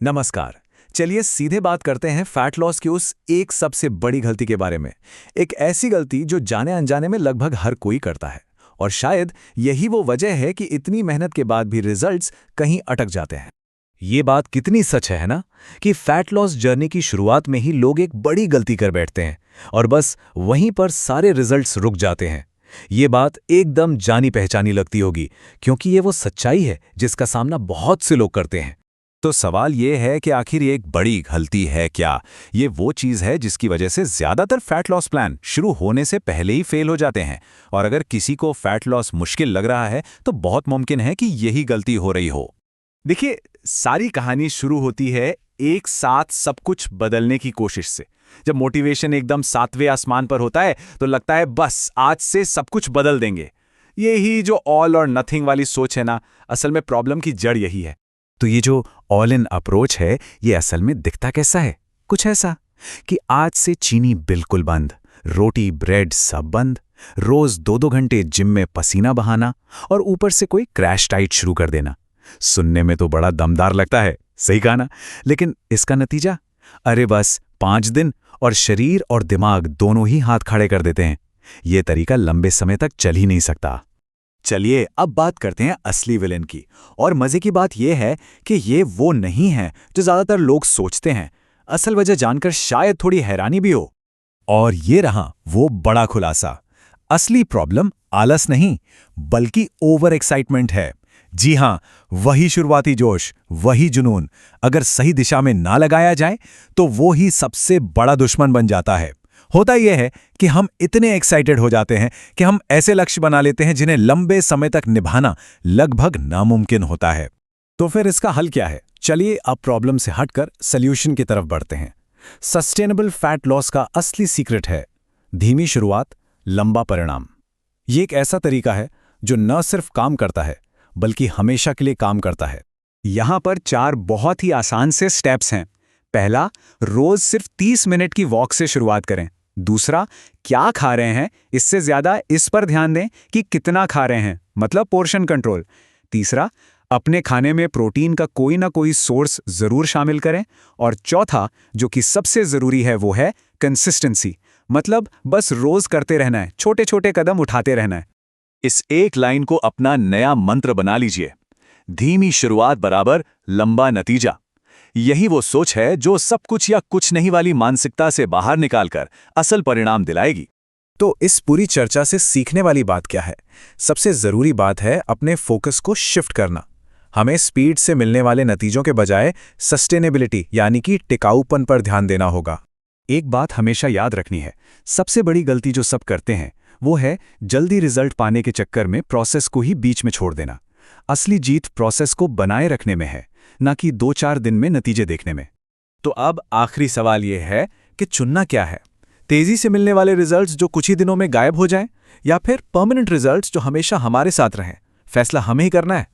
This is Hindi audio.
नमस्कार। चलिए सीधे बात करते हैं फैट लॉस की उस एक सबसे बड़ी गलती के बारे में। एक ऐसी गलती जो जाने अनजाने में लगभग हर कोई करता है। और शायद यही वो वजह है कि इतनी मेहनत के बाद भी रिजल्ट्स कहीं अटक जाते हैं। ये बात कितनी सच है ना, कि फैट लॉस जर्नी की शुरुआत में ही लोग एक बड़ी गलती कर बैठते हैं और बस वहीं पर सारे रिजल्ट्स रुक जाते हैं। ये बात एकदम जानी पहचानी लगती होगी, क्योंकि ये वो सच्चाई है जिसका सामना बहुत से लोग करते हैं। तो सवाल ये है कि आखिर ये एक बड़ी गलती है क्या? ये वो चीज़ है जिसकी वजह से ज़्यादातर फैट लॉस प्लान शुरू होने से पहले ही फेल हो जाते हैं। और अगर किसी को फैट लॉस मुश्किल लग रहा है तो बहुत मुमकिन है कि यही गलती हो रही हो। देखिए, सारी कहानी शुरू होती है एक साथ सब कुछ बदलने की कोशिश से। जब मोटिवेशन एकदम सातवें आसमान पर होता है तो लगता है बस आज से सब कुछ बदल देंगे। यही जो ऑल और नथिंग वाली सोच है ना, असल में प्रॉब्लम की जड़ यही है। तो ये जो ऑल इन अप्रोच है, ये असल में दिखता कैसा है? कुछ ऐसा कि आज से चीनी बिल्कुल बंद, रोटी ब्रेड सब बंद, रोज 2-2 घंटे जिम में पसीना बहाना और ऊपर से कोई क्रैश डाइट शुरू कर देना। सुनने में तो बड़ा दमदार लगता है, सही कहा ना? लेकिन इसका नतीजा? अरे बस 5 दिन और शरीर और दिमाग दोनों ही हाथ खड़े कर देते हैं। ये तरीका लंबे समय तक चल ही नहीं सकता। चलिए अब बात करते हैं असली विलेन की। और मजे की बात यह है कि ये वो नहीं है जो ज्यादातर लोग सोचते हैं। असल वजह जानकर शायद थोड़ी हैरानी भी हो। और ये रहा वो बड़ा खुलासा। असली प्रॉब्लम आलस नहीं, बल्कि ओवर एक्साइटमेंट है। जी हां, वही शुरुआती जोश, वही जुनून अगर सही दिशा में ना लगाया जाए तो वो ही सबसे बड़ा दुश्मन बन जाता है। होता यह है कि हम इतने एक्साइटेड हो जाते हैं कि हम ऐसे लक्ष्य बना लेते हैं जिन्हें लंबे समय तक निभाना लगभग नामुमकिन होता है। तो फिर इसका हल क्या है? चलिए अब प्रॉब्लम से हटकर सॉल्यूशन की तरफ बढ़ते हैं। सस्टेनेबल फैट लॉस का असली सीक्रेट है धीमी शुरुआत, लंबा परिणाम। ये एक ऐसा तरीका है जो न सिर्फ काम करता है बल्कि हमेशा के लिए काम करता है। यहां पर 4 बहुत ही आसान से स्टेप्स हैं। पहला, रोज सिर्फ 30 मिनट की वॉक से शुरुआत करें। दूसरा, क्या खा रहे हैं इससे ज्यादा इस पर ध्यान दें कि कितना खा रहे हैं, मतलब पोर्शन कंट्रोल। तीसरा, अपने खाने में प्रोटीन का कोई ना कोई सोर्स जरूर शामिल करें। और चौथा, जो कि सबसे जरूरी है, वो है कंसिस्टेंसी, मतलब बस रोज करते रहना है, छोटे छोटे कदम उठाते रहना है। इस एक लाइन को अपना नया मंत्र बना लीजिए। धीमी शुरुआत बराबर लंबा नतीजा। यही वो सोच है जो सब कुछ या कुछ नहीं वाली मानसिकता से बाहर निकालकर असल परिणाम दिलाएगी। तो इस पूरी चर्चा से सीखने वाली बात क्या है? सबसे जरूरी बात है अपने फोकस को शिफ्ट करना। हमें स्पीड से मिलने वाले नतीजों के बजाय सस्टेनेबिलिटी यानी कि टिकाऊपन पर ध्यान देना होगा। एक बात हमेशा याद रखनी है, सबसे बड़ी गलती जो सब करते हैं वो है जल्दी रिजल्ट पाने के चक्कर में प्रोसेस को ही बीच में छोड़ देना। असली जीत प्रोसेस को बनाए रखने में है, ना कि 2-4 दिन में नतीजे देखने में। तो अब आखिरी सवाल यह है कि चुनना क्या है? तेजी से मिलने वाले रिजल्ट्स जो कुछ ही दिनों में गायब हो जाएं, या फिर परमानेंट रिजल्ट्स जो हमेशा हमारे साथ रहें? फैसला हमें ही करना है।